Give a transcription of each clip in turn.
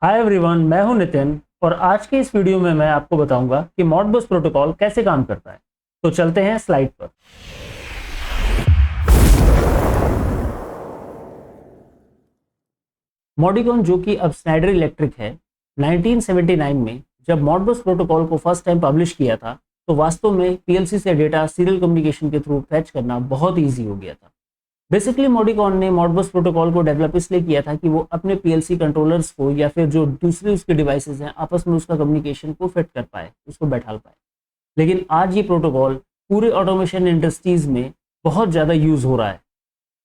Hi everyone, मैं हूं नितिन और आज के इस वीडियो में मैं आपको बताऊंगा कि मॉडबस प्रोटोकॉल कैसे काम करता है। तो चलते हैं स्लाइड पर। मॉडिकॉन जो कि अब स्नाइडर इलेक्ट्रिक है, 1979 में जब मॉडबस प्रोटोकॉल को फर्स्ट टाइम पब्लिश किया था तो वास्तव में पीएलसी से डेटा सीरियल कम्युनिकेशन के थ्रू फैच करना बहुत ईजी हो गया था। बेसिकली मॉडिकॉन ने मॉडबस प्रोटोकॉल को डेवलप इसलिए किया था कि वो अपने पीएलसी कंट्रोलर्स को या फिर जो दूसरे उसके डिवाइसेस हैं आपस में उसका कम्युनिकेशन को फिट कर पाए, उसको बैठा पाए। लेकिन आज ये प्रोटोकॉल पूरे ऑटोमेशन इंडस्ट्रीज में बहुत ज़्यादा यूज़ हो रहा है।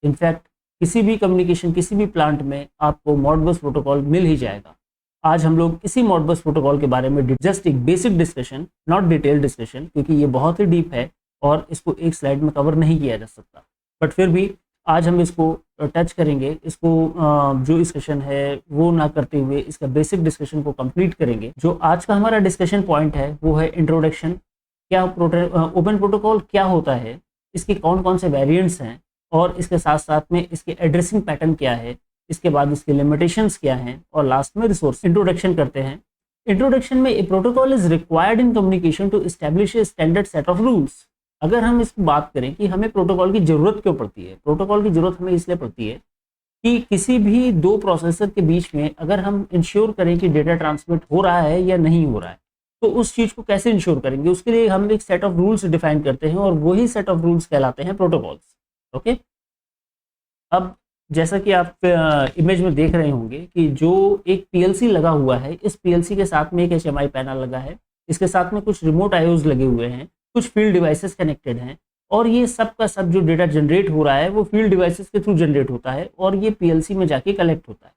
इनफैक्ट किसी भी कम्युनिकेशन किसी भी प्लांट में आपको मॉडबस प्रोटोकॉल मिल ही जाएगा। आज हम लोग इसी मॉडबस प्रोटोकॉल के बारे में जस्ट एक basic discussion, not detail discussion, क्योंकि ये बहुत ही डीप है और इसको एक स्लाइड में कवर नहीं किया जा सकता, बट फिर भी आज हम इसको टच करेंगे। इसको जो डिस्कशन है वो ना करते हुए इसका बेसिक डिस्कशन को कंप्लीट करेंगे। जो आज का हमारा डिस्कशन पॉइंट है वो है इंट्रोडक्शन। क्या ओपन प्रोटोकॉल क्या होता है, इसके कौन कौन से वेरिएंट्स हैं और इसके साथ साथ में इसके एड्रेसिंग पैटर्न क्या है, इसके बाद इसके लिमिटेशंस क्या हैं और लास्ट में रिसोर्स। इंट्रोडक्शन करते हैं। इंट्रोडक्शन में a protocol is required in communication to establish a standard set of rules. अगर हम इसकी बात करें कि हमें प्रोटोकॉल की जरूरत क्यों पड़ती है, प्रोटोकॉल की जरूरत हमें इसलिए पड़ती है कि किसी भी दो प्रोसेसर के बीच में अगर हम इंश्योर करें कि डेटा ट्रांसमिट हो रहा है या नहीं हो रहा है, तो उस चीज को कैसे इंश्योर करेंगे, उसके लिए हम एक सेट ऑफ रूल्स डिफाइन करते हैं और वही सेट ऑफ रूल्स कहलाते हैं प्रोटोकॉल्स। ओके। अब जैसा कि आप इमेज में देख रहे होंगे कि जो एक पीएलसी लगा हुआ है, इस पीएलसी के साथ में एक एचएमआई पैनल लगा है, इसके साथ में कुछ रिमोट आईओज लगे हुए हैं, कुछ फील्ड डिवाइसेस कनेक्टेड हैं और ये सब का सब जो डेटा जनरेट हो रहा है वो फील्ड डिवाइसेस के थ्रू जनरेट होता है और ये पीएलसी में जाके कलेक्ट होता है।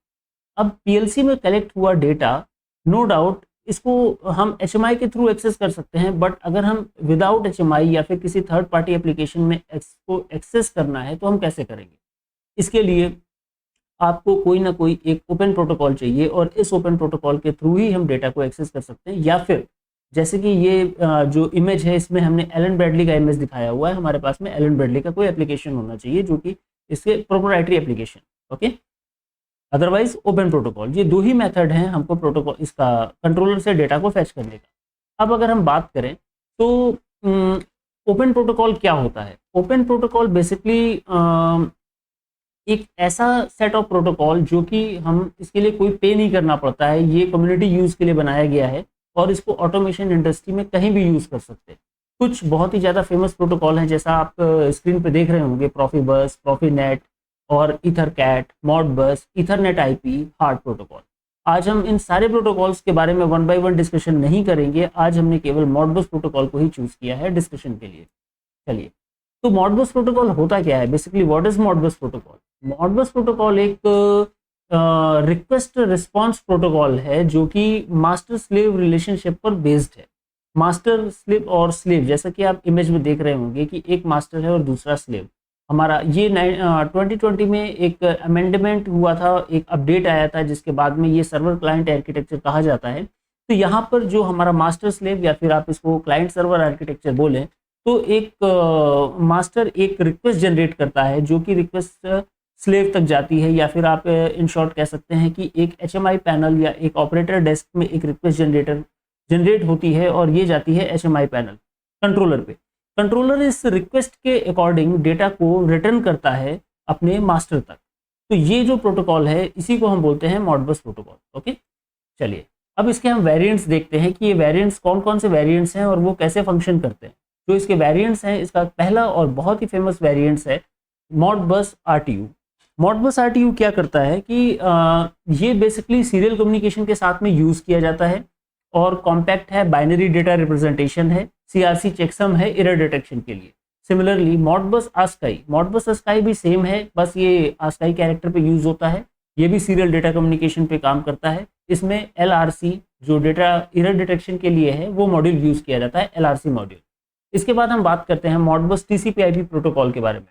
अब पीएलसी में कलेक्ट हुआ डेटा, नो डाउट इसको हम एचएमआई के थ्रू एक्सेस कर सकते हैं, बट अगर हम विदाउट एचएमआई या फिर किसी थर्ड पार्टी एप्लीकेशन में इसको एक्सेस करना है तो हम कैसे करेंगे। इसके लिए आपको कोई ना कोई एक ओपन प्रोटोकॉल चाहिए और इस ओपन प्रोटोकॉल के थ्रू ही हम डेटा को एक्सेस कर सकते हैं। या फिर जैसे कि ये जो इमेज है इसमें हमने एलन ब्रैडली का इमेज दिखाया हुआ है, हमारे पास में एलन ब्रैडली का कोई एप्लीकेशन होना चाहिए जो कि इसके proprietary application. Okay. Otherwise open protocol, ये दो ही मेथड हैं हमको प्रोटोकॉल इसका कंट्रोलर से डेटा को फैच करने का। अब अगर हम बात करें तो ओपन प्रोटोकॉल क्या होता है। ओपन प्रोटोकॉल बेसिकली एक ऐसा सेट ऑफ प्रोटोकॉल जो कि हम इसके लिए कोई पे नहीं करना पड़ता है, ये कम्युनिटी यूज़ के लिए बनाया गया है और इसको ऑटोमेशन इंडस्ट्री में कहीं भी यूज़ कर सकते हैं। कुछ बहुत ही ज़्यादा फेमस प्रोटोकॉल हैं, जैसा आप स्क्रीन पे देख रहे होंगे, प्रोफीबस, प्रोफीनेट और EtherCAT, Modbus, Ethernet IP, HART protocol. आज हम इन सारे प्रोटोकॉल्स के बारे में वन बाय वन डिस्कशन नहीं करेंगे, आज हमने केवल मॉडबस प्रोटोकॉल को ही चूज़ किया है डिस्कशन के लिए। चलिए, तो मॉडबस प्रोटोकॉल होता क्या है, basically what is Modbus protocol. Modbus protocol एक रिक्वेस्ट रिस्पांस प्रोटोकॉल है जो कि मास्टर स्लेव रिलेशनशिप पर बेस्ड है। मास्टर स्लेव और स्लेव, जैसा कि आप इमेज में देख रहे होंगे कि एक मास्टर है और दूसरा स्लेव। हमारा ये 2020 में एक अमेंडमेंट हुआ था, एक अपडेट आया था जिसके बाद में ये सर्वर क्लाइंट आर्किटेक्चर कहा जाता है। तो यहाँ पर जो हमारा मास्टर स्लेव या फिर आप इसको क्लाइंट सर्वर आर्किटेक्चर बोलें, तो एक मास्टर एक रिक्वेस्ट जनरेट करता है जो कि रिक्वेस्ट स्लेव तक जाती है, या फिर आप इन शॉर्ट कह सकते हैं कि एक एचएमआई पैनल या एक ऑपरेटर डेस्क में एक रिक्वेस्ट जनरेट होती है और ये जाती है एचएमआई पैनल कंट्रोलर पे। कंट्रोलर इस रिक्वेस्ट के अकॉर्डिंग डेटा को रिटर्न करता है अपने मास्टर तक। तो ये जो प्रोटोकॉल है इसी को हम बोलते हैं मॉडबस प्रोटोकॉल। ओके। चलिए, अब इसके हम वेरिएंट्स देखते हैं कि ये वेरिएंट्स कौन कौन से वेरिएंट्स हैं और वो कैसे फंक्शन करते हैं। जो इसके वेरिएंट्स हैं, इसका पहला और बहुत ही फेमस वेरिएंट्स है मॉडबस आरटीयू। मॉडबस आरटीयू क्या करता है कि ये बेसिकली सीरियल कम्युनिकेशन के साथ में यूज़ किया जाता है और कॉम्पैक्ट है, बाइनरी डेटा रिप्रेजेंटेशन है, सीआरसी चेकसम है एरर डिटेक्शन के लिए। सिमिलरली मॉडबस अस्काई भी सेम है, बस ये अस्काई कैरेक्टर पे यूज़ होता है, ये भी सीरियल डेटा कम्युनिकेशन पे काम करता है। इसमें एलआरसी जो डेटा एरर डिटेक्शन के लिए है वो मॉड्यूल यूज़ किया जाता है, एलआरसी मॉड्यूल। इसके बाद हम बात करते हैं मॉडबस टीसीपी/आईपी प्रोटोकॉल के बारे में।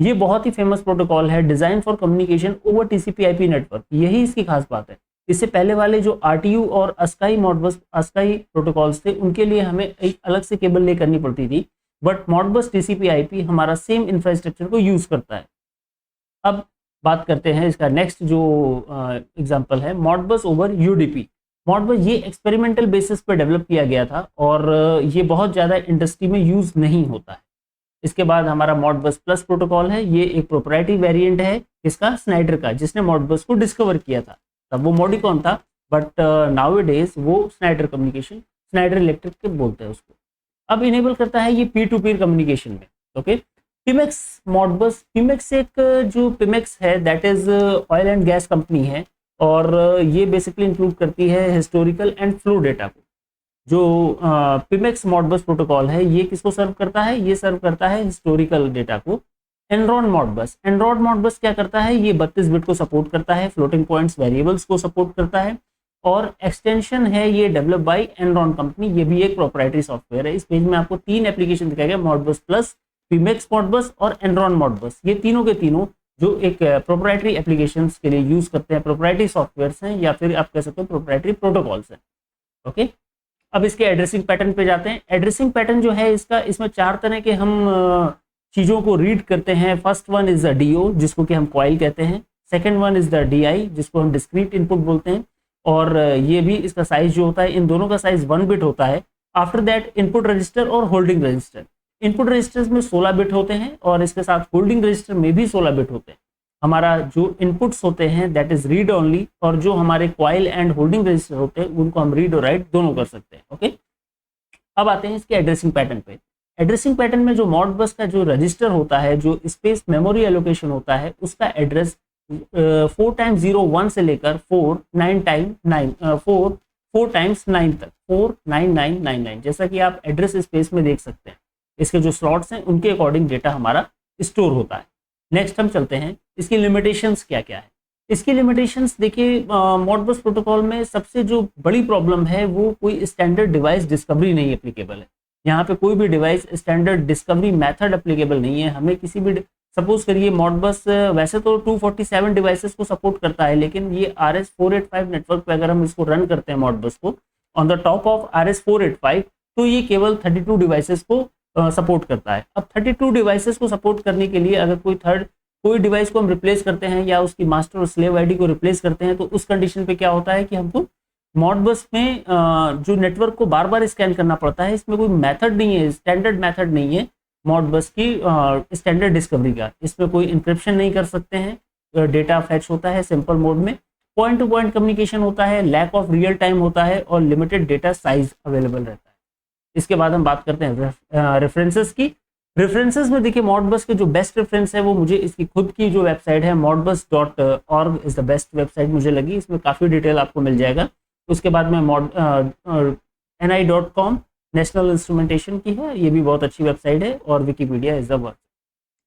ये बहुत ही फेमस प्रोटोकॉल है, design for communication over टीसीपी/आईपी network, यही इसकी खास बात है। इससे पहले वाले जो आरटीयू और अस्काई मॉडबस अस्काई प्रोटोकॉल्स थे उनके लिए हमें एक अलग से केबल ले करनी पड़ती थी, बट मॉडबस टीसीपी/आईपी हमारा सेम इंफ्रास्ट्रक्चर को यूज करता है। अब बात करते हैं इसका नेक्स्ट जो एग्जांपल है, मॉडबस ओवर यूडीपी। मॉडबस ये एक्सपेरिमेंटल बेसिस पर डेवलप किया गया था और ये बहुत ज़्यादा इंडस्ट्री में यूज़ नहीं होता है। इसके बाद हमारा मॉडबस प्लस प्रोटोकॉल है, ये एक प्रोप्राइटरी वेरिएंट है इसका, स्नाइडर का, जिसने मॉडबस को डिस्कवर किया था। तब वो मॉडिकॉन था, बट नाउ डेज वो स्नाइडर कम्युनिकेशन, स्नाइडर इलेक्ट्रिक के बोलते हैं उसको। अब इनेबल करता है ये पीर टू पीर कम्युनिकेशन में। ओके, पिमेक्स मॉडबस, पिमेक्स एक जो पिमेक्स है that is oil and gas company है और ये बेसिकली इंक्लूड करती है हिस्टोरिकल एंड फ्लो डेटा को। जो पिमेक्स मॉडबस प्रोटोकॉल है ये किसको सर्व करता है, ये सर्व करता है हिस्टोरिकल डेटा को। एनरॉन मॉडबस, एनरॉन मॉडबस क्या करता है, ये 32 बिट को सपोर्ट करता है, फ्लोटिंग पॉइंट्स वेरिएबल्स को सपोर्ट करता है और एक्सटेंशन है ये डेवलप बाय एनरॉन कंपनी। ये भी एक प्रोप्राइटरी सॉफ्टवेयर है। इस पेज में आपको 3 एप्लीकेशन दिखाया गया, मॉडबस प्लस, पिमेक्स मॉडबस और एनरॉन मॉडबस। ये तीनों के तीनों जो एक प्रोप्राइटरी एप्लीकेशंस के लिए यूज करते हैं, प्रोप्राइटरी सॉफ्टवेयर्स हैं या फिर आप कह सकते हो प्रोप्राइटरी प्रोटोकॉल्स हैं। ओके, अब इसके एड्रेसिंग पैटर्न पे जाते हैं। एड्रेसिंग पैटर्न जो है इसका, इसमें 4 तरह के हम चीज़ों को रीड करते हैं। First one is the DO जिसको कि हम कॉइल कहते हैं, second one is the DI जिसको हम डिस्क्रीट इनपुट बोलते हैं और ये भी इसका साइज जो होता है, इन दोनों का साइज 1 बिट होता है। आफ्टर दैट इनपुट रजिस्टर और होल्डिंग रजिस्टर, इनपुट रजिस्टर्स में 16 बिट होते हैं और इसके साथ होल्डिंग रजिस्टर में भी 16 बिट होते हैं। हमारा जो इनपुट्स होते हैं दैट इज रीड ओनली और जो हमारे कॉइल एंड होल्डिंग रजिस्टर होते हैं उनको हम रीड और राइट दोनों कर सकते हैं। ओके, अब आते हैं इसके एड्रेसिंग पैटर्न पे। एड्रेसिंग पैटर्न में जो मॉडबस का जो रजिस्टर होता है, जो स्पेस मेमोरी एलोकेशन होता है, उसका एड्रेस 4 टाइम्स 0 1 से लेकर 4 टाइम्स 9 तक 49999, जैसा कि आप एड्रेस स्पेस में देख सकते हैं। इसके जो स्लॉट्स हैं उनके अकॉर्डिंग डेटा हमारा स्टोर होता है। नेक्स्ट हम चलते हैं, इसकी लिमिटेशंस क्या क्या है। इसकी लिमिटेशंस देखिए, मॉडबस प्रोटोकॉल में सबसे जो बड़ी प्रॉब्लम है वो कोई स्टैंडर्ड डिवाइस डिस्कवरी नहीं एप्लीकेबल है। यहाँ पे कोई भी device standard discovery method applicable नहीं है। हमें किसी भी, सपोज करिए मॉडबस वैसे तो 247 डिवाइसेस को सपोर्ट करता है, लेकिन ये RS485 नेटवर्क पे अगर हम इसको रन करते हैं मॉडबस को on the top of RS485, तो ये केवल 32 डिवाइसेस को सपोर्ट करता है। अब 32 डिवाइसेस को सपोर्ट करने के लिए अगर कोई डिवाइस को हम रिप्लेस करते हैं या उसकी मास्टर और स्लेव आईडी को रिप्लेस करते हैं, तो उस कंडीशन पे क्या होता है कि हमको मॉडबस में जो नेटवर्क को बार बार स्कैन करना पड़ता है। इसमें कोई मेथड नहीं है, स्टैंडर्ड मेथड नहीं है मॉडबस की स्टैंडर्ड डिस्कवरी का। इसमें कोई इंक्रिप्शन नहीं कर सकते हैं, डेटा फैच होता है सिंपल मोड में, पॉइंट टू पॉइंट कम्युनिकेशन होता है, लैक ऑफ रियल टाइम होता है और लिमिटेड डेटा साइज अवेलेबल रहता है। इसके बाद हम बात करते हैं रेफरेंसेस की। रेफरेंसेस में देखिए, मॉडबस के जो बेस्ट रेफरेंस है वो मुझे इसकी खुद की जो वेबसाइट है modbus.org is the best website मुझे लगी। इसमें काफ़ी डिटेल आपको मिल जाएगा। उसके बाद में ni.com नेशनल इंस्ट्रूमेंटेशन की है, ये भी बहुत अच्छी वेबसाइट है और विकिपीडिया इज द वर्स्ट।